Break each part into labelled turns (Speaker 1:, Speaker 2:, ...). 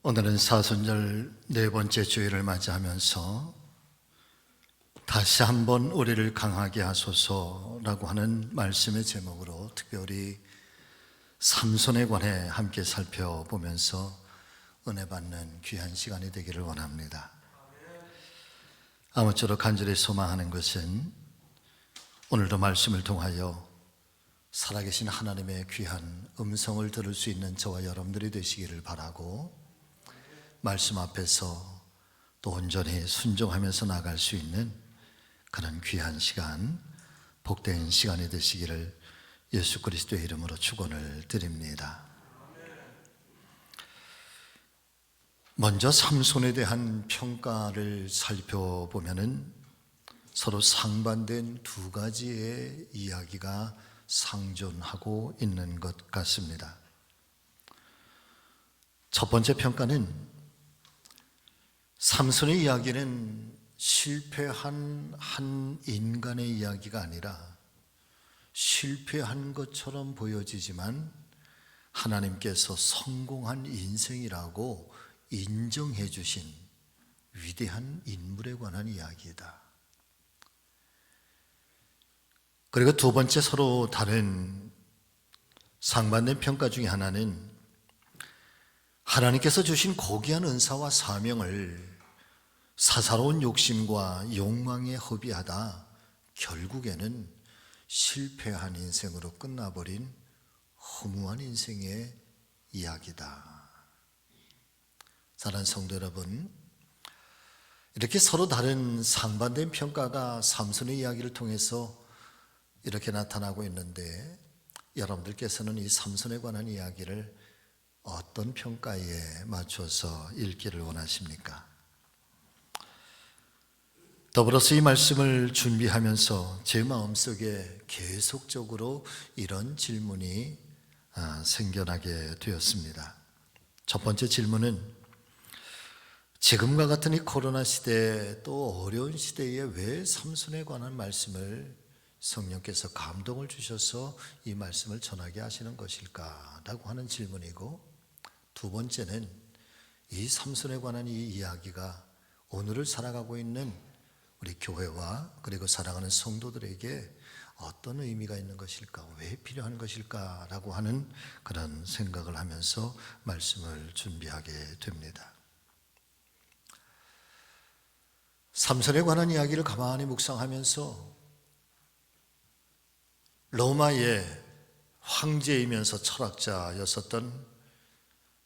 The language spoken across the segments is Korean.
Speaker 1: 오늘은 사순절 네 번째 주일을 맞이하면서 다시 한번 우리를 강하게 하소서라고 하는 말씀의 제목으로 특별히 삼손에 관해 함께 살펴보면서 은혜 받는 귀한 시간이 되기를 원합니다. 아무쪼록 간절히 소망하는 것은 오늘도 말씀을 통하여 살아계신 하나님의 귀한 음성을 들을 수 있는 저와 여러분들이 되시기를 바라고, 말씀 앞에서 또 온전히 순종하면서 나갈 수 있는 그런 귀한 시간, 복된 시간이 되시기를 예수 그리스도의 이름으로 축원을 드립니다. 먼저 삼손에 대한 평가를 살펴보면은 서로 상반된 두 가지의 이야기가 상존하고 있는 것 같습니다. 첫 번째 평가는 삼손의 이야기는 실패한 한 인간의 이야기가 아니라 실패한 것처럼 보여지지만 하나님께서 성공한 인생이라고 인정해 주신 위대한 인물에 관한 이야기이다. 그리고 두 번째 서로 다른 상반된 평가 중에 하나는 하나님께서 주신 고귀한 은사와 사명을 사사로운 욕심과 욕망에 허비하다 결국에는 실패한 인생으로 끝나버린 허무한 인생의 이야기다. 사랑하는 성도 여러분, 이렇게 서로 다른 상반된 평가가 삼손의 이야기를 통해서 이렇게 나타나고 있는데, 여러분들께서는 이 삼손에 관한 이야기를 어떤 평가에 맞춰서 읽기를 원하십니까? 더불어서 이 말씀을 준비하면서 제 마음속에 계속적으로 이런 질문이 생겨나게 되었습니다. 첫 번째 질문은, 지금과 같은 이 코로나 시대, 또 어려운 시대에 왜 삼손에 관한 말씀을 성령께서 감동을 주셔서 이 말씀을 전하게 하시는 것일까라고 하는 질문이고, 두 번째는 이 삼손에 관한 이 이야기가 오늘을 살아가고 있는 우리 교회와 그리고 사랑하는 성도들에게 어떤 의미가 있는 것일까, 왜 필요한 것일까라고 하는 그런 생각을 하면서 말씀을 준비하게 됩니다. 삼손에 관한 이야기를 가만히 묵상하면서 로마의 황제이면서 철학자였었던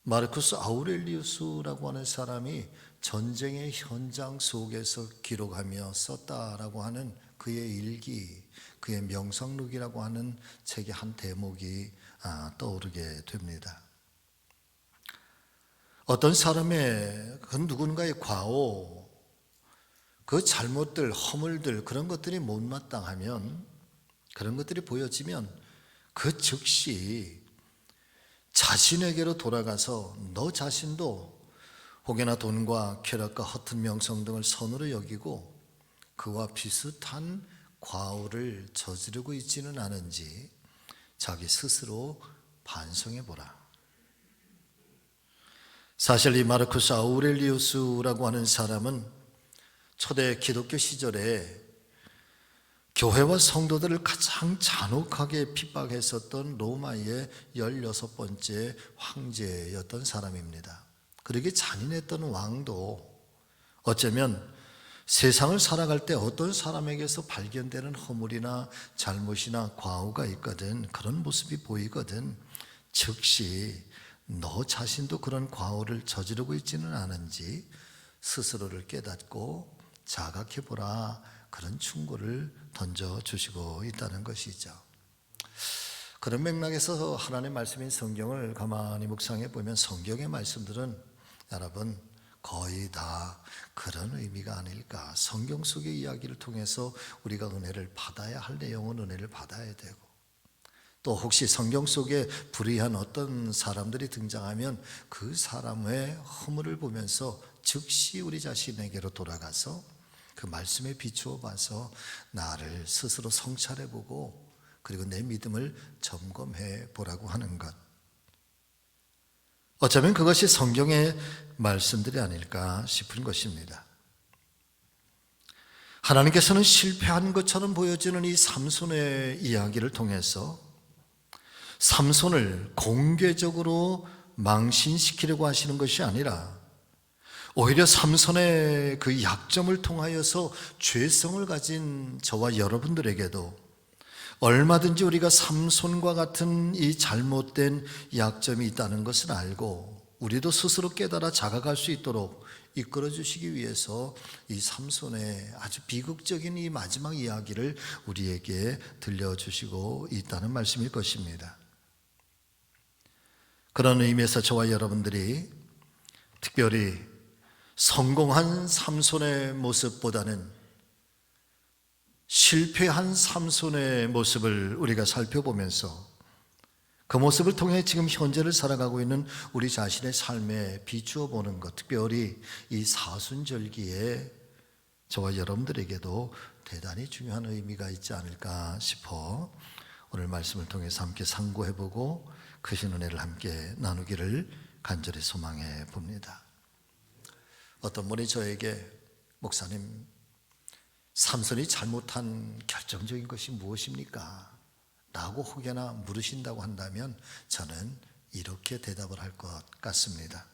Speaker 1: 마르쿠스 아우렐리우스라고 하는 사람이 전쟁의 현장 속에서 기록하며 썼다라고 하는 그의 일기, 그의 명상록이라고 하는 책의 한 대목이 떠오르게 됩니다. 어떤 사람의 그 누군가의 과오, 그 잘못들, 허물들, 그런 것들이 못마땅하면, 그런 것들이 보여지면 그 즉시 자신에게로 돌아가서 너 자신도 혹여나 돈과 쾌락과 허튼 명성 등을 선으로 여기고 그와 비슷한 과오를 저지르고 있지는 않은지 자기 스스로 반성해 보라. 사실 이 마르쿠스 아우렐리우스라고 하는 사람은 초대 기독교 시절에 교회와 성도들을 가장 잔혹하게 핍박했었던 로마의 16번째 황제였던 사람입니다. 그러기 잔인했던 왕도 어쩌면 세상을 살아갈 때 어떤 사람에게서 발견되는 허물이나 잘못이나 과오가 있거든, 그런 모습이 보이거든, 즉시 너 자신도 그런 과오를 저지르고 있지는 않은지 스스로를 깨닫고 자각해보라, 그런 충고를 던져주시고 있다는 것이죠. 그런 맥락에서 하나님의 말씀인 성경을 가만히 묵상해 보면 성경의 말씀들은 여러분 거의 다 그런 의미가 아닐까. 성경 속의 이야기를 통해서 우리가 은혜를 받아야 할 내용은 은혜를 받아야 되고, 또 혹시 성경 속에 불의한 어떤 사람들이 등장하면 그 사람의 허물을 보면서 즉시 우리 자신에게로 돌아가서 그 말씀에 비추어 봐서 나를 스스로 성찰해 보고 그리고 내 믿음을 점검해 보라고 하는 것. 어쩌면 그것이 성경의 말씀들이 아닐까 싶은 것입니다. 하나님께서는 실패한 것처럼 보여지는 이 삼손의 이야기를 통해서 삼손을 공개적으로 망신시키려고 하시는 것이 아니라 오히려 삼손의 그 약점을 통하여서 죄성을 가진 저와 여러분들에게도 얼마든지 우리가 삼손과 같은 이 잘못된 약점이 있다는 것을 알고 우리도 스스로 깨달아 자각할 수 있도록 이끌어 주시기 위해서 이 삼손의 아주 비극적인 이 마지막 이야기를 우리에게 들려주시고 있다는 말씀일 것입니다. 그런 의미에서 저와 여러분들이 특별히 성공한 삼손의 모습보다는 실패한 삼손의 모습을 우리가 살펴보면서 그 모습을 통해 지금 현재를 살아가고 있는 우리 자신의 삶에 비추어 보는 것, 특별히 이 사순절기에 저와 여러분들에게도 대단히 중요한 의미가 있지 않을까 싶어 오늘 말씀을 통해서 함께 상고해보고 크신 은혜를 함께 나누기를 간절히 소망해 봅니다. 어떤 분이 저에게 목사님, 삼손이 잘못한 결정적인 것이 무엇입니까? 라고 혹여나 물으신다고 한다면 저는 이렇게 대답을 할 것 같습니다.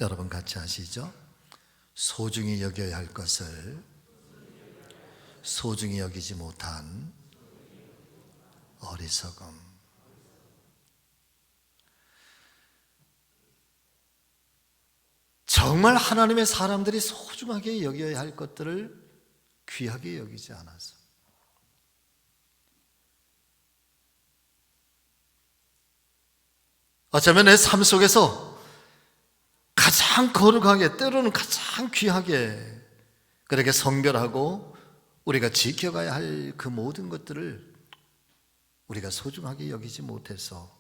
Speaker 1: 여러분 같이 하시죠? 소중히 여겨야 할 것을 소중히 여기지 못한 어리석음. 정말 하나님의 사람들이 소중하게 여겨야 할 것들을 귀하게 여기지 않아서 어쩌면 내 삶 속에서 가장 거룩하게 때로는 가장 귀하게 그렇게 성별하고 우리가 지켜가야 할 그 모든 것들을 우리가 소중하게 여기지 못해서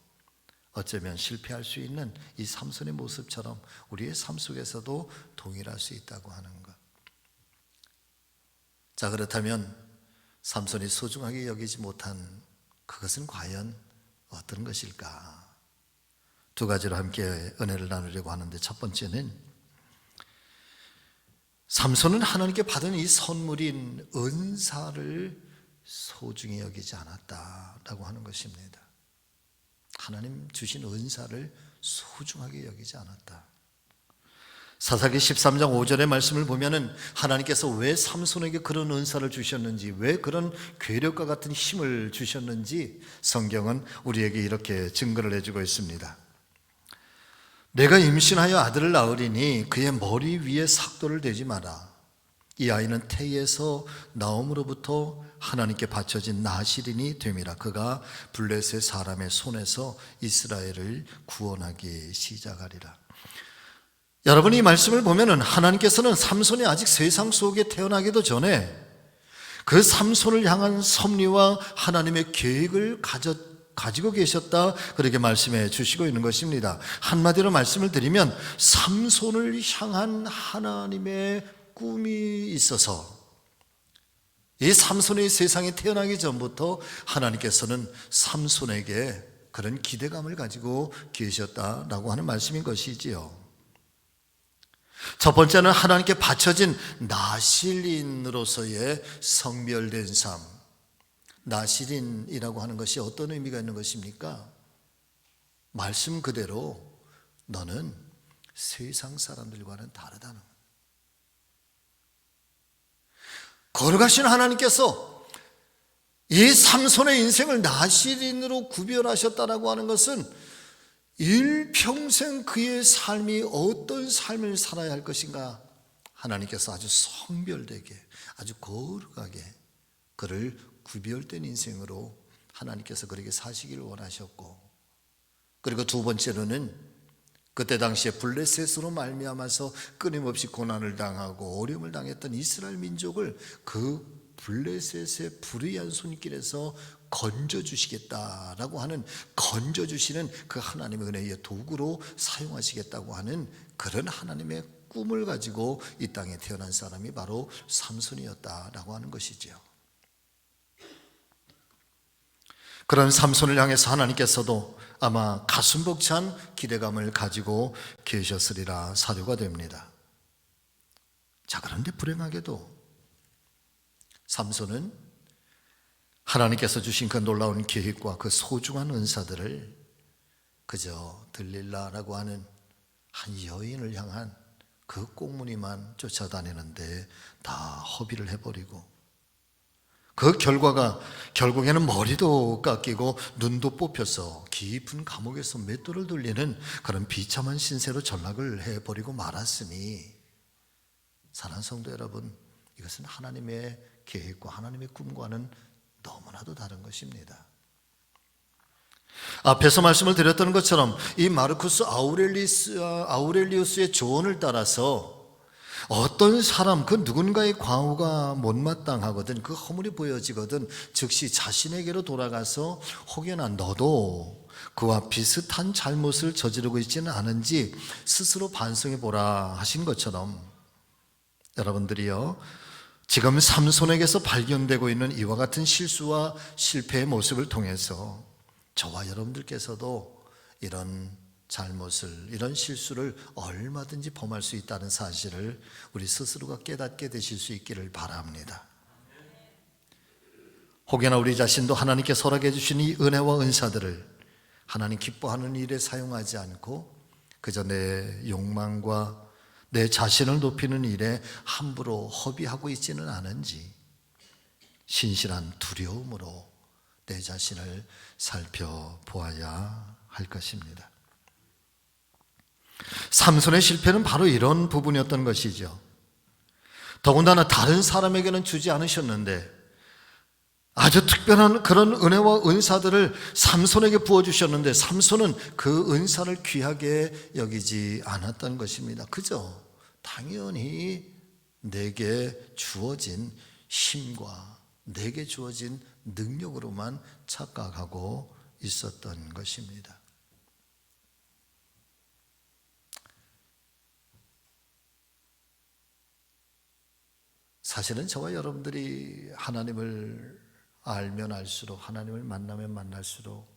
Speaker 1: 어쩌면 실패할 수 있는 이 삼손의 모습처럼 우리의 삶 속에서도 동일할 수 있다고 하는 것. 자, 그렇다면 삼손이 소중하게 여기지 못한 그것은 과연 어떤 것일까? 두 가지로 함께 은혜를 나누려고 하는데, 첫 번째는 삼손은 하나님께 받은 이 선물인 은사를 소중히 여기지 않았다라고 하는 것입니다. 하나님 주신 은사를 소중하게 여기지 않았다. 사사기 13장 5절의 말씀을 보면은 하나님께서 왜 삼손에게 그런 은사를 주셨는지, 왜 그런 괴력과 같은 힘을 주셨는지 성경은 우리에게 이렇게 증거를 해주고 있습니다. 내가 임신하여 아들을 낳으리니 그의 머리 위에 삭도를 대지 마라. 이 아이는 태에서 나옴으로부터 하나님께 바쳐진 나실인이 됨이라. 그가 블레셋 사람의 손에서 이스라엘을 구원하기 시작하리라. 여러분, 이 말씀을 보면은 하나님께서는 삼손이 아직 세상 속에 태어나기도 전에 그 삼손을 향한 섭리와 하나님의 계획을 가지고 계셨다, 그렇게 말씀해 주시고 있는 것입니다. 한마디로 말씀을 드리면 삼손을 향한 하나님의 꿈이 있어서 이 삼손이 세상에 태어나기 전부터 하나님께서는 삼손에게 그런 기대감을 가지고 계셨다라고 하는 말씀인 것이지요. 첫 번째는 하나님께 바쳐진 나실인으로서의 성별된 삶. 나실인이라고 하는 것이 어떤 의미가 있는 것입니까? 말씀 그대로 너는 세상 사람들과는 다르다는 것. 거룩하신 하나님께서 이 삼손의 인생을 나실인으로 구별하셨다라고 하는 것은 일평생 그의 삶이 어떤 삶을 살아야 할 것인가, 하나님께서 아주 성별되게, 아주 거룩하게 그를 구별된 인생으로 하나님께서 그렇게 사시기를 원하셨고, 그리고 두 번째로는 그때 당시에 블레셋으로 말미암아서 끊임없이 고난을 당하고 어려움을 당했던 이스라엘 민족을 그 블레셋의 불의한 손길에서 건져주시겠다라고 하는, 건져주시는 그 하나님의 은혜의 도구로 사용하시겠다고 하는 그런 하나님의 꿈을 가지고 이 땅에 태어난 사람이 바로 삼손이었다라고 하는 것이지요. 그런 삼손을 향해서 하나님께서도 아마 가슴 벅찬 기대감을 가지고 계셨으리라 사료가 됩니다. 자, 그런데 불행하게도 삼손은 하나님께서 주신 그 놀라운 계획과 그 소중한 은사들을 그저 들릴라라고 하는 한 여인을 향한 그 꽁무니만 쫓아다니는데 다 허비를 해버리고, 그 결과가 결국에는 머리도 깎이고 눈도 뽑혀서 깊은 감옥에서 맷돌을 돌리는 그런 비참한 신세로 전락을 해버리고 말았으니, 사랑하는 성도 여러분, 이것은 하나님의 계획과 하나님의 꿈과는 너무나도 다른 것입니다. 앞에서 말씀을 드렸던 것처럼 이 마르쿠스 아우렐리우스의 조언을 따라서 어떤 사람, 그 누군가의 과오가 못마땅하거든, 그 허물이 보여지거든 즉시 자신에게로 돌아가서 혹여나 너도 그와 비슷한 잘못을 저지르고 있지는 않은지 스스로 반성해 보라 하신 것처럼, 여러분들이요, 지금 삼손에게서 발견되고 있는 이와 같은 실수와 실패의 모습을 통해서 저와 여러분들께서도 이런 잘못을, 이런 실수를 얼마든지 범할 수 있다는 사실을 우리 스스로가 깨닫게 되실 수 있기를 바랍니다. 혹여나 우리 자신도 하나님께서 허락해 주신 이 은혜와 은사들을 하나님 기뻐하는 일에 사용하지 않고 그저 내 욕망과 내 자신을 높이는 일에 함부로 허비하고 있지는 않은지 신실한 두려움으로 내 자신을 살펴보아야 할 것입니다. 삼손의 실패는 바로 이런 부분이었던 것이죠. 더군다나 다른 사람에게는 주지 않으셨는데 아주 특별한 그런 은혜와 은사들을 삼손에게 부어주셨는데 삼손은 그 은사를 귀하게 여기지 않았던 것입니다. 그저 당연히 내게 주어진 힘과 내게 주어진 능력으로만 착각하고 있었던 것입니다. 사실은 저와 여러분들이 하나님을 알면 알수록, 하나님을 만나면 만날수록,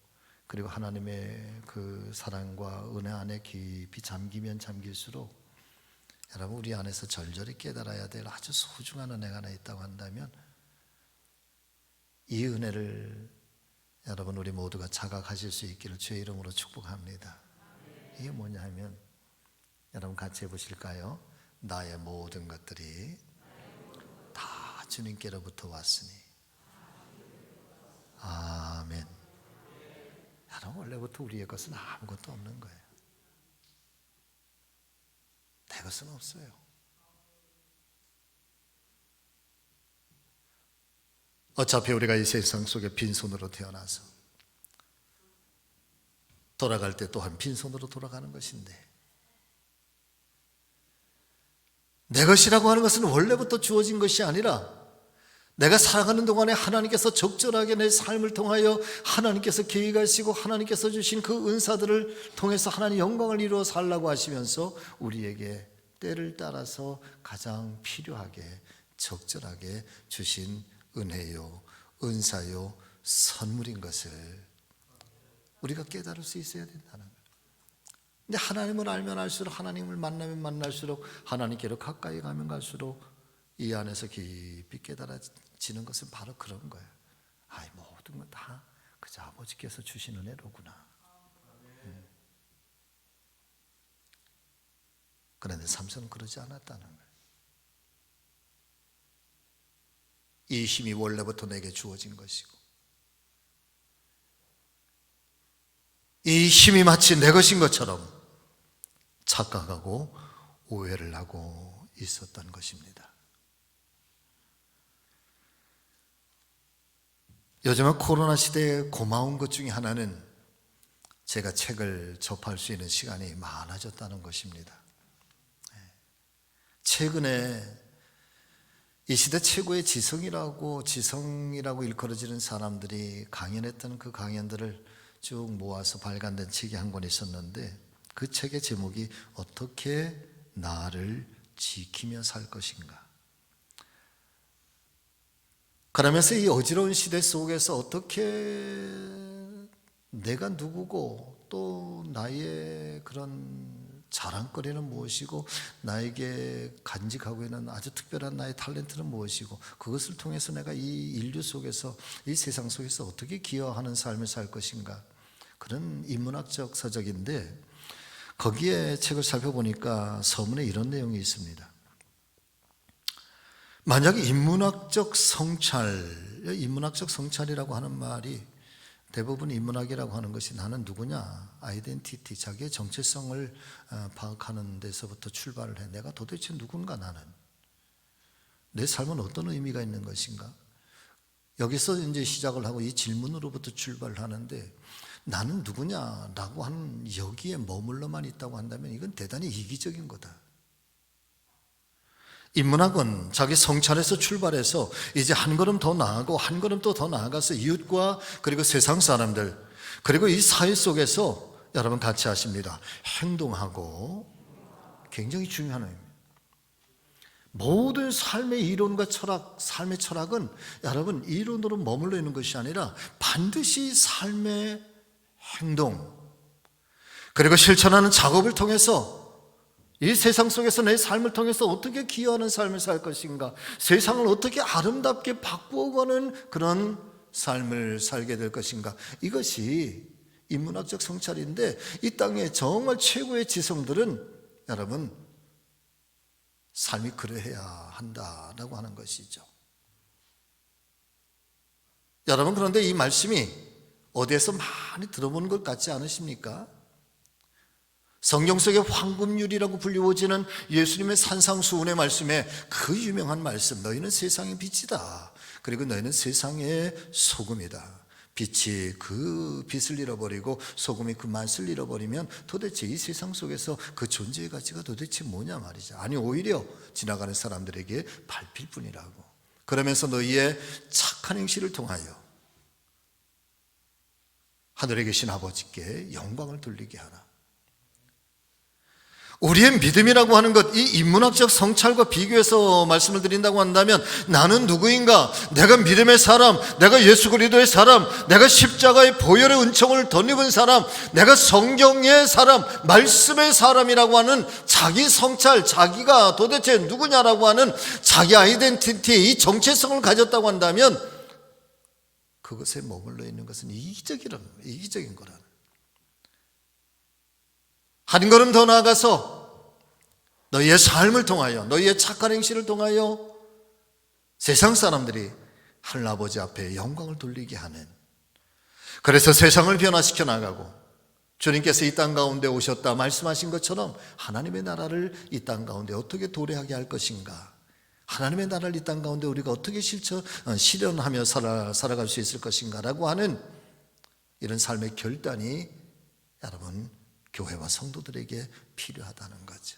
Speaker 1: 그리고 하나님의 그 사랑과 은혜 안에 깊이 잠기면 잠길수록, 여러분 우리 안에서 절절히 깨달아야 될 아주 소중한 은혜가 하나 있다고 한다면 이 은혜를 여러분 우리 모두가 자각하실 수 있기를 주의 이름으로 축복합니다. 이게 뭐냐 하면, 여러분 같이 해보실까요? 나의 모든 것들이 다 주님께로부터 왔으니. 아멘. 여러분 원래부터 우리의 것은 아무것도 없는 거예요. 내 것은 없어요. 어차피 우리가 이 세상 속에 빈손으로 태어나서 돌아갈 때 또한 빈손으로 돌아가는 것인데, 내 것이라고 하는 것은 원래부터 주어진 것이 아니라 내가 살아가는 동안에 하나님께서 적절하게 내 삶을 통하여 하나님께서 계획하시고 하나님께서 주신 그 은사들을 통해서 하나님 영광을 이루어 살라고 하시면서 우리에게 때를 따라서 가장 필요하게 적절하게 주신 은혜요, 은사요, 선물인 것을 우리가 깨달을 수 있어야 된다는 거예요. 근데 하나님을 알면 알수록, 하나님을 만나면 만날수록, 하나님께로 가까이 가면 갈수록 이 안에서 깊이 깨달아지는 것은 바로 그런 거예요. 모든 건 다 그저 아버지께서 주신 은혜로구나. 그런데 삼손은 그러지 않았다는 거예요. 이 힘이 원래부터 내게 주어진 것이고, 이 힘이 마치 내 것인 것처럼 착각하고 오해를 하고 있었던 것입니다. 요즘은 코로나 시대에 고마운 것 중에 하나는 제가 책을 접할 수 있는 시간이 많아졌다는 것입니다. 최근에 이 시대 최고의 지성이라고 일컬어지는 사람들이 강연했던 그 강연들을 쭉 모아서 발간된 책이 한 권 있었는데, 그 책의 제목이 어떻게 나를 지키며 살 것인가. 그러면서 이 어지러운 시대 속에서 어떻게 내가 누구고 또 나의 그런 자랑거리는 무엇이고 나에게 간직하고 있는 아주 특별한 나의 탤런트는 무엇이고 그것을 통해서 내가 이 인류 속에서 이 세상 속에서 어떻게 기여하는 삶을 살 것인가, 그런 인문학적 서적인데 거기에 책을 살펴보니까 서문에 이런 내용이 있습니다. 만약에 인문학적 성찰이라고 하는 말이 대부분 인문학이라고 하는 것이 나는 누구냐, 아이덴티티, 자기의 정체성을 파악하는 데서부터 출발을 해. 내가 도대체 누군가, 나는 내 삶은 어떤 의미가 있는 것인가. 여기서 이제 시작을 하고 이 질문으로부터 출발을 하는데 나는 누구냐라고 하는 여기에 머물러만 있다고 한다면 이건 대단히 이기적인 거다. 인문학은 자기 성찰에서 출발해서 이제 한 걸음 더 나아가고 한 걸음 또 더 나아가서 이웃과 그리고 세상 사람들 그리고 이 사회 속에서 여러분 같이 하십니다. 행동하고, 굉장히 중요한 의미입니다. 모든 삶의 이론과 철학, 삶의 철학은 여러분 이론으로 머물러 있는 것이 아니라 반드시 삶의 행동 그리고 실천하는 작업을 통해서 이 세상 속에서 내 삶을 통해서 어떻게 기여하는 삶을 살 것인가, 세상을 어떻게 아름답게 바꾸어가는 그런 삶을 살게 될 것인가, 이것이 인문학적 성찰인데 이 땅에 정말 최고의 지성들은 여러분 삶이 그래야 한다라고 하는 것이죠. 여러분 그런데 이 말씀이 어디에서 많이 들어보는 것 같지 않으십니까? 성경 속의 황금률이라고 불리워지는 예수님의 산상수훈의 말씀에 그 유명한 말씀, 너희는 세상의 빛이다. 그리고 너희는 세상의 소금이다. 빛이 그 빛을 잃어버리고 소금이 그 맛을 잃어버리면 도대체 이 세상 속에서 그 존재의 가치가 도대체 뭐냐 말이죠. 아니 오히려 지나가는 사람들에게 밟힐 뿐이라고. 그러면서 너희의 착한 행실을 통하여 하늘에 계신 아버지께 영광을 돌리게 하라. 우리의 믿음이라고 하는 것, 이 인문학적 성찰과 비교해서 말씀을 드린다고 한다면 나는 누구인가? 내가 믿음의 사람, 내가 예수 그리스도의 사람, 내가 십자가의 보혈의 은총을 덧입은 사람, 내가 성경의 사람, 말씀의 사람이라고 하는 자기 성찰, 자기가 도대체 누구냐라고 하는 자기 아이덴티티, 이 정체성을 가졌다고 한다면 그것에 머물러 있는 것은 이기적인 거라는. 한 걸음 더 나아가서 너희의 삶을 통하여, 너희의 착한 행실을 통하여 세상 사람들이 하늘아버지 앞에 영광을 돌리게 하는, 그래서 세상을 변화시켜 나가고 주님께서 이 땅 가운데 오셨다 말씀하신 것처럼 하나님의 나라를 이 땅 가운데 어떻게 도래하게 할 것인가, 하나님의 나라를 이 땅 가운데 우리가 어떻게 실현하며 살아갈 수 있을 것인가라고 하는 이런 삶의 결단이 여러분 교회와 성도들에게 필요하다는 거죠.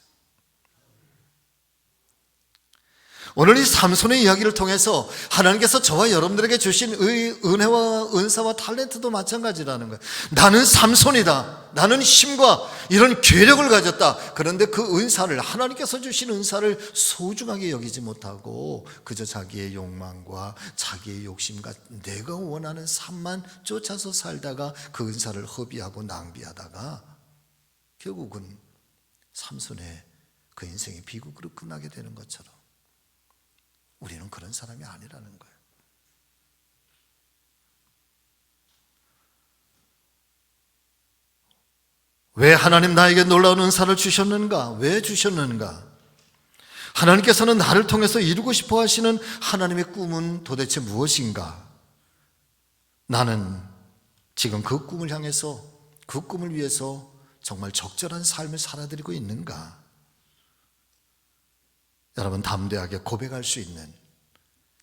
Speaker 1: 오늘 이 삼손의 이야기를 통해서 하나님께서 저와 여러분들에게 주신 은혜와 은사와 탤런트도 마찬가지라는 거예요. 나는 삼손이다. 나는 힘과 이런 괴력을 가졌다. 그런데 그 은사를, 하나님께서 주신 은사를 소중하게 여기지 못하고 그저 자기의 욕망과 자기의 욕심과 내가 원하는 삶만 쫓아서 살다가 그 은사를 허비하고 낭비하다가 결국은 삼손의 그 인생이 비극으로 끝나게 되는 것처럼 우리는 그런 사람이 아니라는 거예요. 왜 하나님 나에게 놀라운 은사를 주셨는가? 왜 주셨는가? 하나님께서는 나를 통해서 이루고 싶어 하시는 하나님의 꿈은 도대체 무엇인가? 나는 지금 그 꿈을 향해서, 그 꿈을 위해서 정말 적절한 삶을 살아드리고 있는가? 여러분 담대하게 고백할 수 있는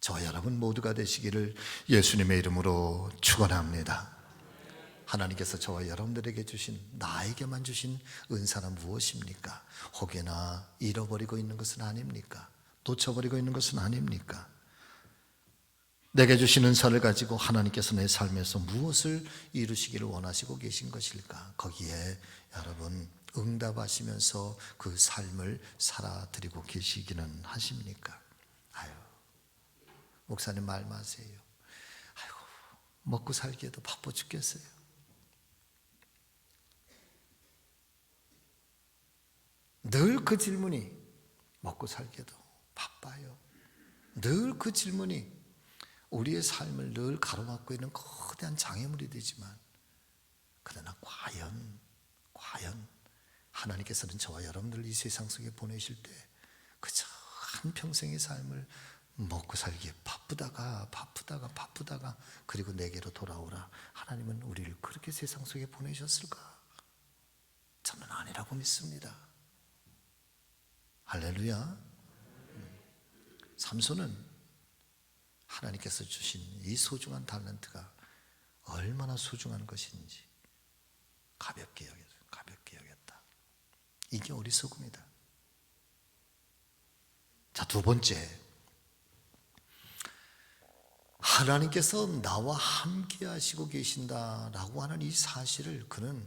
Speaker 1: 저와 여러분 모두가 되시기를 예수님의 이름으로 축원합니다. 하나님께서 저와 여러분들에게 주신, 나에게만 주신 은사는 무엇입니까? 혹여나 잃어버리고 있는 것은 아닙니까? 놓쳐버리고 있는 것은 아닙니까? 내게 주신 은사를 가지고 하나님께서 내 삶에서 무엇을 이루시기를 원하시고 계신 것일까? 거기에 여러분 응답하시면서 그 삶을 살아드리고 계시기는 하십니까? 아유, 목사님 말 마세요. 아이고, 먹고 살기에도 바빠 죽겠어요. 늘 그 질문이 먹고 살기도 바빠요. 늘 그 질문이 우리의 삶을 늘 가로막고 있는 거대한 장애물이 되지만, 그러나 과연 하나님께서는 저와 여러분들 이 세상 속에 보내실 때 그저 한평생의 삶을 먹고 살기에 바쁘다가 그리고 내게로 돌아오라, 하나님은 우리를 그렇게 세상 속에 보내셨을까? 저는 아니라고 믿습니다. 할렐루야. 삼손은 하나님께서 주신 이 소중한 탤런트가 얼마나 소중한 것인지 가볍게 여겼다. 이게 어리석음이다. 자, 두 번째, 하나님께서 나와 함께 하시고 계신다라고 하는 이 사실을 그는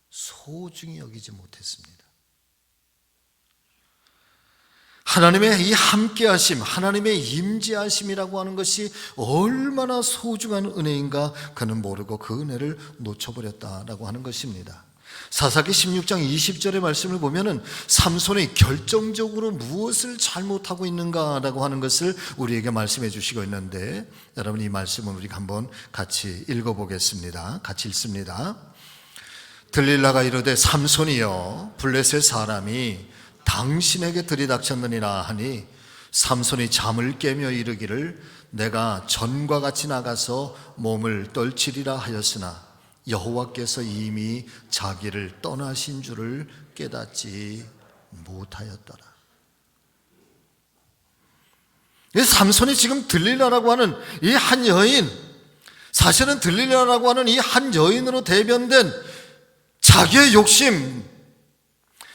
Speaker 1: 소중히 여기지 못했습니다. 하나님의 이 함께하심, 하나님의 임재하심이라고 하는 것이 얼마나 소중한 은혜인가 그는 모르고 그 은혜를 놓쳐버렸다라고 하는 것입니다. 사사기 16장 20절의 말씀을 보면은 삼손이 결정적으로 무엇을 잘못하고 있는가라고 하는 것을 우리에게 말씀해 주시고 있는데, 여러분 이 말씀을 우리가 한번 같이 읽어보겠습니다. 같이 읽습니다. 들릴라가 이르되 삼손이여, 블레셋 사람이 당신에게 들이닥쳤느니라 하니, 삼손이 잠을 깨며 이르기를 내가 전과 같이 나가서 몸을 떨치리라 하였으나 여호와께서 이미 자기를 떠나신 줄을 깨닫지 못하였더라. 삼손이 지금 들릴라라고 하는 이 한 여인, 사실은 들릴라라고 하는 이 한 여인으로 대변된 자기의 욕심,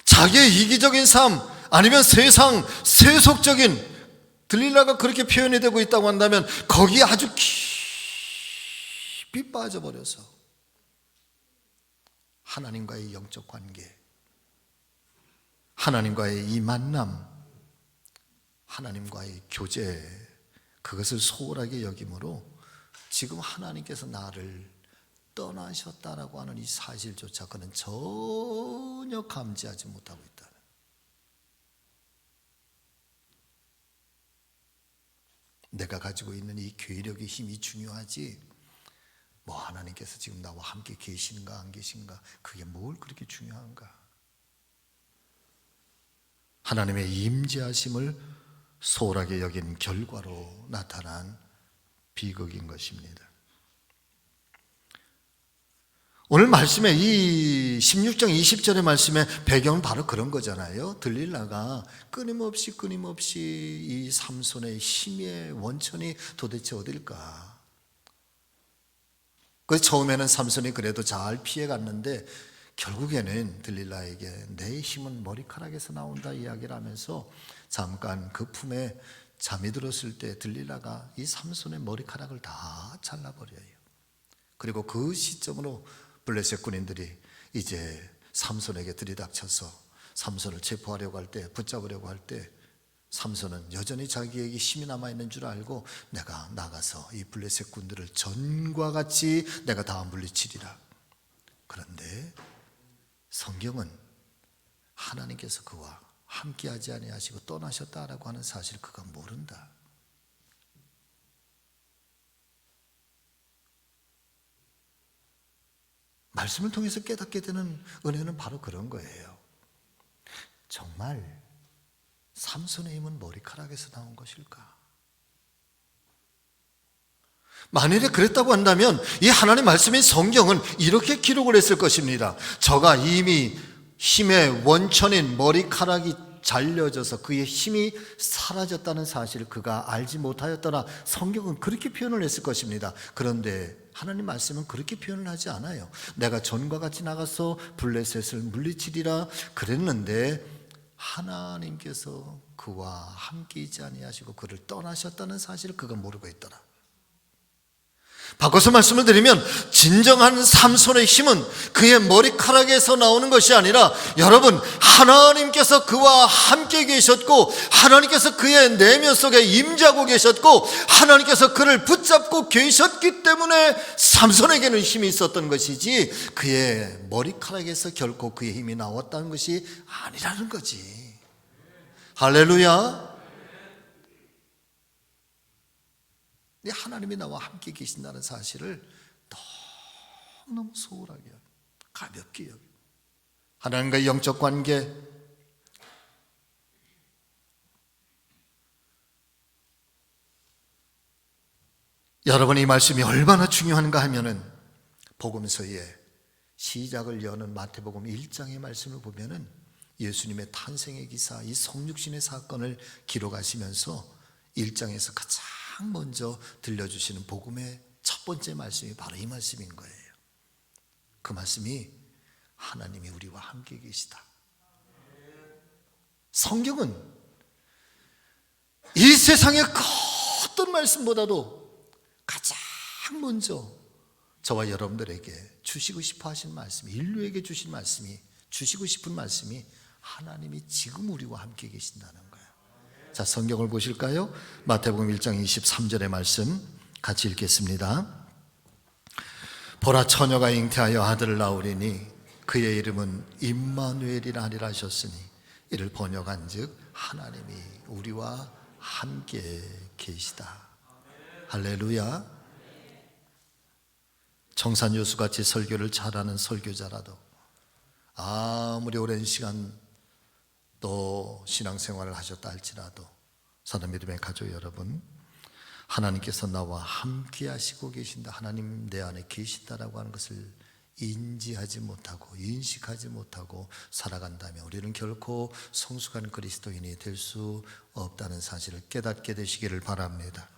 Speaker 1: 자기의 이기적인 삶, 아니면 세상 세속적인, 들릴라가 그렇게 표현이 되고 있다고 한다면 거기에 아주 깊이 빠져버려서 하나님과의 영적 관계, 하나님과의 이 만남, 하나님과의 교제, 그것을 소홀하게 여김으로 지금 하나님께서 나를 떠나셨다라고 하는 이 사실조차 그는 전혀 감지하지 못하고 있다는. 내가 가지고 있는 이 괴력의 힘이 중요하지, 뭐 하나님께서 지금 나와 함께 계신가 안 계신가, 그게 뭘 그렇게 중요한가? 하나님의 임재하심을 소홀하게 여긴 결과로 나타난 비극인 것입니다. 오늘 말씀에 이 16장 20절의 말씀의 배경은 바로 그런 거잖아요. 들릴라가 끊임없이 이 삼손의 힘의 원천이 도대체 어딜까? 그래서 처음에는 삼손이 그래도 잘 피해갔는데 결국에는 들릴라에게 내 힘은 머리카락에서 나온다 이야기를 하면서 잠깐 그 품에 잠이 들었을 때 들릴라가 이 삼손의 머리카락을 다 잘라버려요. 그리고 그 시점으로 블레셋 군인들이 이제 삼손에게 들이닥쳐서 삼손을 체포하려고 할 때, 붙잡으려고 할 때 삼손은 여전히 자기에게 힘이 남아있는 줄 알고 내가 나가서 이 블레셋 군들을 전과 같이 내가 다 물리치리라. 그런데 성경은 하나님께서 그와 함께하지 아니하시고 떠나셨다라고 하는 사실을 그가 모른다. 말씀을 통해서 깨닫게 되는 은혜는 바로 그런 거예요. 정말 삼손의 힘은 머리카락에서 나온 것일까? 만일에 그랬다고 한다면 이 하나님 말씀인 성경은 이렇게 기록을 했을 것입니다. 저가 이미 힘의 원천인 머리카락이 잘려져서 그의 힘이 사라졌다는 사실을 그가 알지 못하였더라. 성경은 그렇게 표현을 했을 것입니다. 그런데 하나님 말씀은 그렇게 표현을 하지 않아요. 내가 전과 같이 나가서 블레셋을 물리치리라 그랬는데 하나님께서 그와 함께 있지 아니하시고 그를 떠나셨다는 사실을 그가 모르고 있더라. 바꿔서 말씀을 드리면 진정한 삼손의 힘은 그의 머리카락에서 나오는 것이 아니라 여러분, 하나님께서 그와 함께 계셨고 하나님께서 그의 내면 속에 임재하고 계셨고 하나님께서 그를 붙잡고 계셨기 때문에 삼손에게는 힘이 있었던 것이지 그의 머리카락에서 결코 그의 힘이 나왔다는 것이 아니라는 거지. 할렐루야. 하나님이 나와 함께 계신다는 사실을 너무너무 소홀하게 여겨, 가볍게 여겨. 하나님과의 영적 관계, 여러분, 이 말씀이 얼마나 중요한가 하면은 복음서의 시작을 여는 마태복음 1장의 말씀을 보면은 예수님의 탄생의 기사, 이 성육신의 사건을 기록하시면서 1장에서 가장 먼저 들려주시는 복음의 첫 번째 말씀이 바로 이 말씀인 거예요. 그 말씀이 하나님이 우리와 함께 계시다. 성경은 이 세상의 어떤 말씀보다도 가장 먼저 저와 여러분들에게 주시고 싶어 하신 말씀이, 인류에게 주신 말씀이, 주시고 싶은 말씀이 하나님이 지금 우리와 함께 계신다는 거예요. 자, 성경을 보실까요? 마태복음 1장 23절의 말씀 같이 읽겠습니다. 보라, 처녀가 잉태하여 아들을 낳으리니 그의 이름은 임마누엘이라 하리라 하셨으니 이를 번역한즉 하나님이 우리와 함께 계시다. 할렐루야. 청산유수같이 설교를 잘하는 설교자라도 아무리 오랜 시간 또 신앙생활을 하셨다 할지라도 사는 믿음의 가족 여러분, 하나님께서 나와 함께 하시고 계신다, 하나님 내 안에 계신다라고 하는 것을 인지하지 못하고 인식하지 못하고 살아간다면 우리는 결코 성숙한 그리스도인이 될 수 없다는 사실을 깨닫게 되시기를 바랍니다.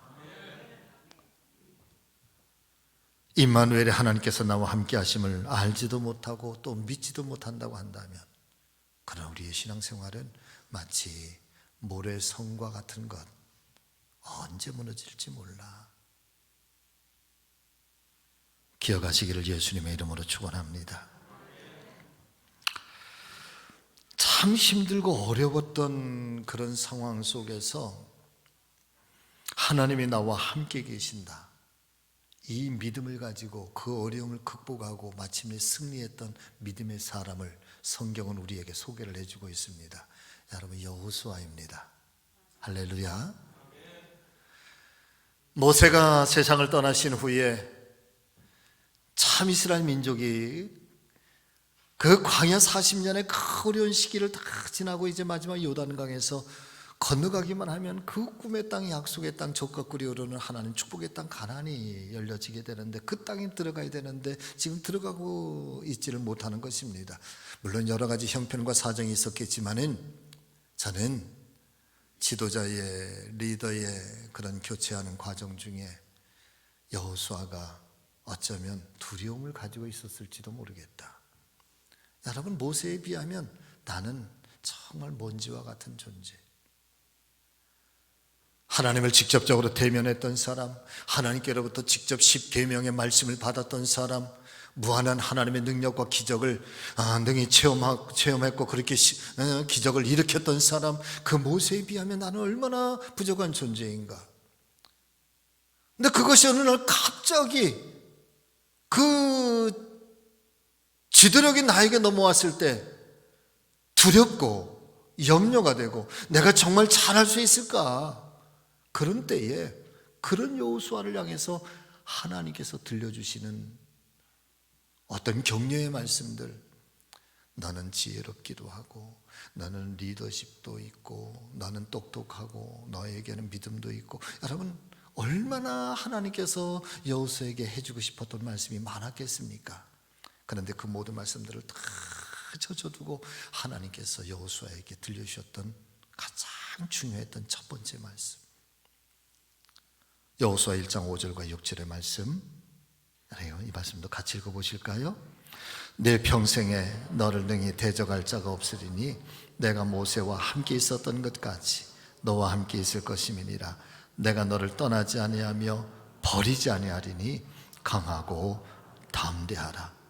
Speaker 1: 임마누엘의 하나님께서 나와 함께 하심을 알지도 못하고 또 믿지도 못한다고 한다면 그러나 우리의 신앙생활은 마치 모래성과 같은 것, 언제 무너질지 몰라. 기억하시기를 예수님의 이름으로 축원합니다. 참 힘들고 어려웠던 그런 상황 속에서 하나님이 나와 함께 계신다, 이 믿음을 가지고 그 어려움을 극복하고 마침내 승리했던 믿음의 사람을 성경은 우리에게 소개를 해주고 있습니다. 여러분, 여호수아입니다. 할렐루야. 모세가 세상을 떠나신 후에 참 이스라엘 민족이 그 광야 40년의 그 어려운 시기를 다 지나고 이제 마지막 요단강에서 건너가기만 하면 그 꿈의 땅, 약속의 땅, 젖과 꿀이 흐르는 하나님 축복의 땅 가나안이 열려지게 되는데 그 땅에 들어가야 되는데 지금 들어가고 있지를 못하는 것입니다. 물론 여러 가지 형편과 사정이 있었겠지만은 저는 지도자의, 리더의 그런 교체하는 과정 중에 여호수아가 어쩌면 두려움을 가지고 있었을지도 모르겠다. 여러분, 모세에 비하면 나는 정말 먼지와 같은 존재, 하나님을 직접적으로 대면했던 사람, 하나님께로부터 직접 십계명의 말씀을 받았던 사람, 무한한 하나님의 능력과 기적을 능히 체험했고 그렇게 기적을 일으켰던 사람, 그 모세에 비하면 나는 얼마나 부족한 존재인가. 근데 그것이 어느 날 갑자기 그 지도력이 나에게 넘어왔을 때 두렵고 염려가 되고 내가 정말 잘할 수 있을까? 그런 때에 그런 여호수아를 향해서 하나님께서 들려주시는 어떤 격려의 말씀들, 너는 지혜롭기도 하고 너는 리더십도 있고 너는 똑똑하고 너에게는 믿음도 있고, 여러분 얼마나 하나님께서 여호수아에게 해주고 싶었던 말씀이 많았겠습니까? 그런데 그 모든 말씀들을 다 젖어두고 하나님께서 여호수아에게 들려주셨던 가장 중요했던 첫 번째 말씀, 여호수아 1장 5절과 6절의 말씀, 이 말씀도 같이 읽어보실까요? 내 평생에 너를 능히 대적할 자가 없으리니 내가 모세와 함께 있었던 것 같이 너와 함께 있을 것임이니라. 내가 너를 떠나지 아니하며 버리지 아니하리니 강하고 담대하라.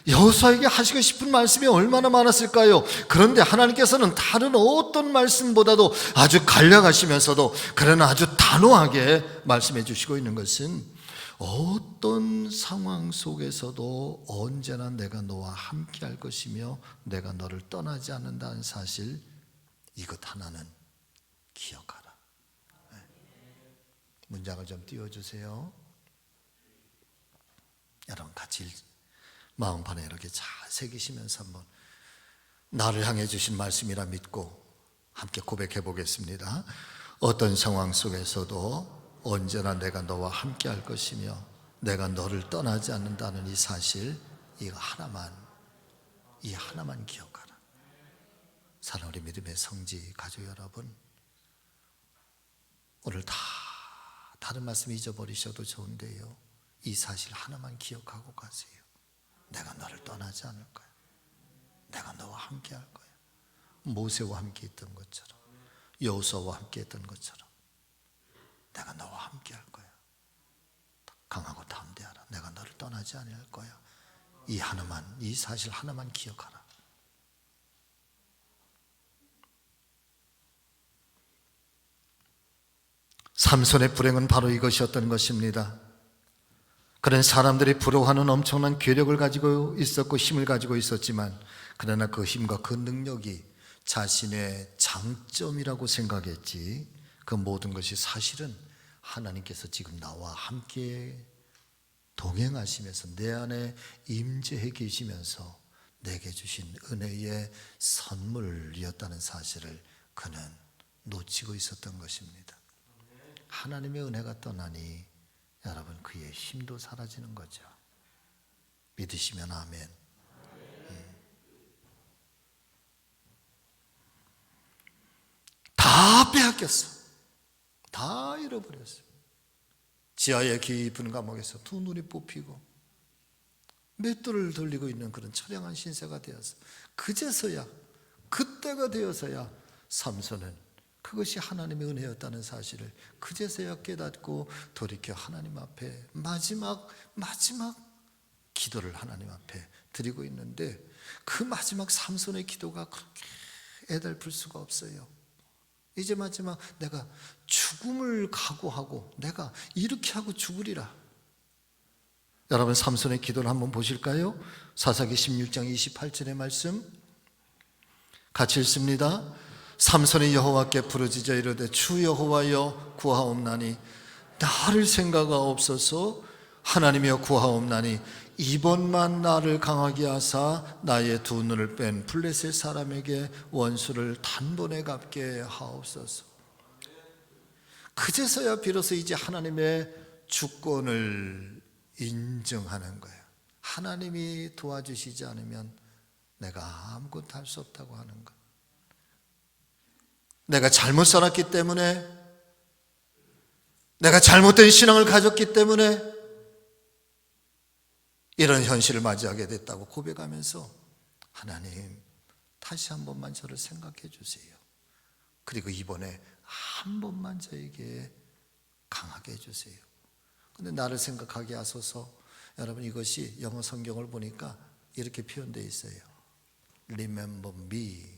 Speaker 1: 여호수아에게 하시고 싶은 말씀이 얼마나 많았을까요? 그런데 하나님께서는 다른 어떤 말씀보다도 아주 간략하시면서도 그러나 아주 단호하게 말씀해 주시고 있는 것은 어떤 상황 속에서도 언제나 내가 너와 함께 할 것이며 내가 너를 떠나지 않는다는 사실, 이것 하나는 기억하라. 문장을 좀 띄워주세요. 여러분 같이 마음판에 이렇게 잘 새기시면서 한번 나를 향해 주신 말씀이라 믿고 함께 고백해 보겠습니다. 어떤 상황 속에서도 언제나 내가 너와 함께 할 것이며 내가 너를 떠나지 않는다는 이 사실, 이 하나만 기억하라. 사랑하는 우리 믿음의 성지 가족 여러분, 오늘 다 다른 말씀 잊어버리셔도 좋은데요, 이 사실 하나만 기억하고 가세요. 내가 너를 떠나지 않을 거야. 내가 너와 함께 할 거야. 모세와 함께 했던 것처럼, 여호수아와 함께 했던 것처럼 내가 너와 함께 할 거야. 강하고 담대하라. 내가 너를 떠나지 않을 거야. 이 사실 하나만 기억하라. 삼손의 불행은 바로 이것이었던 것입니다. 그런 사람들이 부러워하는 엄청난 괴력을 가지고 있었고 힘을 가지고 있었지만, 그러나 그 힘과 그 능력이 자신의 장점이라고 생각했지, 그 모든 것이 사실은 하나님께서 지금 나와 함께 동행하시면서 내 안에 임재해 계시면서 내게 주신 은혜의 선물이었다는 사실을 그는 놓치고 있었던 것입니다. 하나님의 은혜가 떠나니 여러분 그의 힘도 사라지는 거죠. 믿으시면 아멘. 다 빼앗겼어. 다 잃어버렸어. 지하의 깊은 감옥에서 두 눈이 뽑히고 맷돌을 돌리고 있는 그런 처량한 신세가 되어서 그때가 되어서야 삼손은 그것이 하나님의 은혜였다는 사실을 그제서야 깨닫고 돌이켜 하나님 앞에 마지막 기도를 하나님 앞에 드리고 있는데, 그 마지막 삼손의 기도가 그렇게 애달플 수가 없어요. 이제 마지막 내가 죽음을 각오하고 내가 이렇게 하고 죽으리라. 여러분 삼손의 기도를 한번 보실까요? 사사기 16장 28절의 말씀 같이 읽습니다. 삼손이 여호와께 부르짖어 이르되 주 여호와여 구하옵나니 나를 생각하옵소서. 하나님이여 구하옵나니 이번만 나를 강하게 하사 나의 두 눈을 뺀 블레셋 사람에게 원수를 단번에 갚게 하옵소서. 그제서야 비로소 이제 하나님의 주권을 인정하는 거예요. 하나님이 도와주시지 않으면 내가 아무것도 할 수 없다고 하는 것. 내가 잘못 살았기 때문에, 내가 잘못된 신앙을 가졌기 때문에 이런 현실을 맞이하게 됐다고 고백하면서 하나님 다시 한 번만 저를 생각해 주세요. 그리고 이번에 한 번만 저에게 강하게 해주세요. 근데 나를 생각하게 하소서. 여러분 이것이 영어 성경을 보니까 이렇게 표현되어 있어요. Remember me.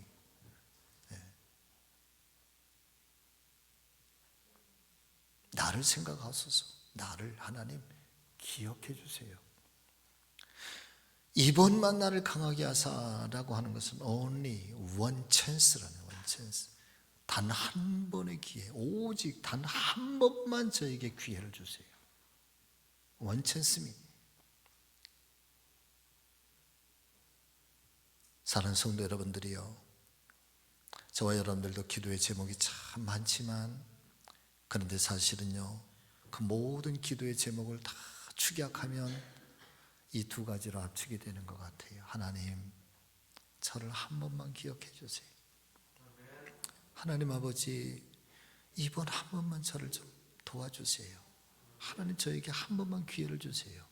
Speaker 1: 나를 생각하소서. 나를 하나님 기억해 주세요. 이번만 나를 강하게 하사라고 하는 것은 only one chance라는 one chance. 단 한 번의 기회, 오직 단 한 번만 저에게 기회를 주세요. one chance입니다. 사랑하는 성도 여러분들이요, 저와 여러분들도 기도의 제목이 참 많지만, 그런데 사실은요 그 모든 기도의 제목을 다 축약하면 이 두 가지로 합치게 되는 것 같아요. 하나님 저를 한 번만 기억해 주세요. 하나님 아버지 이번 한 번만 저를 좀 도와주세요. 하나님 저에게 한 번만 기회를 주세요.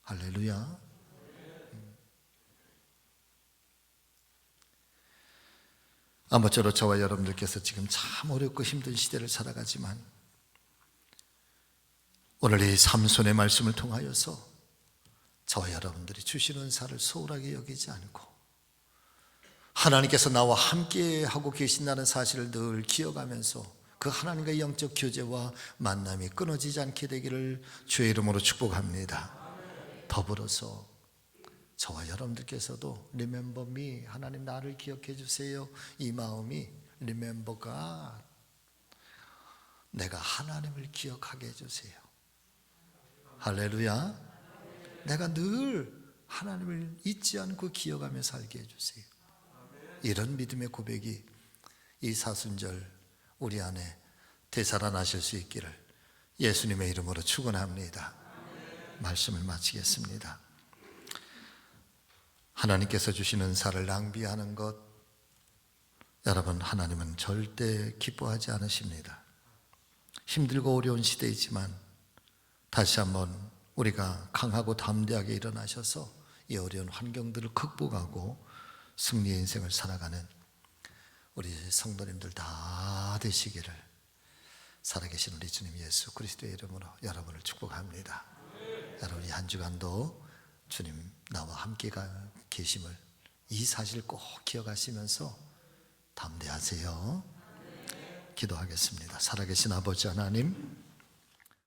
Speaker 1: 할렐루야. 아무쪼록 저와 여러분들께서 지금 참 어렵고 힘든 시대를 살아가지만 오늘 이 삼손의 말씀을 통하여서 저와 여러분들이 주시는 은사를 소홀하게 여기지 않고 하나님께서 나와 함께 하고 계신다는 사실을 늘 기억하면서 그 하나님과의 영적 교제와 만남이 끊어지지 않게 되기를 주의 이름으로 축복합니다. 더불어서 저와 여러분들께서도 Remember me, 하나님 나를 기억해 주세요. 이 마음이 Remember God, 내가 하나님을 기억하게 해주세요. 할렐루야. 내가 늘 하나님을 잊지 않고 기억하며 살게 해주세요. 이런 믿음의 고백이 이 사순절 우리 안에 되살아나실 수 있기를 예수님의 이름으로 축원합니다. 말씀을 마치겠습니다. 하나님께서 주시는 은사를 낭비하는 것, 여러분, 하나님은 절대 기뻐하지 않으십니다. 힘들고 어려운 시대이지만 다시 한번 우리가 강하고 담대하게 일어나셔서 이 어려운 환경들을 극복하고 승리의 인생을 살아가는 우리 성도님들 다 되시기를 살아계신 우리 주님 예수 그리스도의 이름으로 여러분을 축복합니다. 여러분, 이 한 주간도 주님 나와 함께 계심을, 이 사실을 꼭 기억하시면서 담대하세요. 기도하겠습니다. 살아계신 아버지 하나님,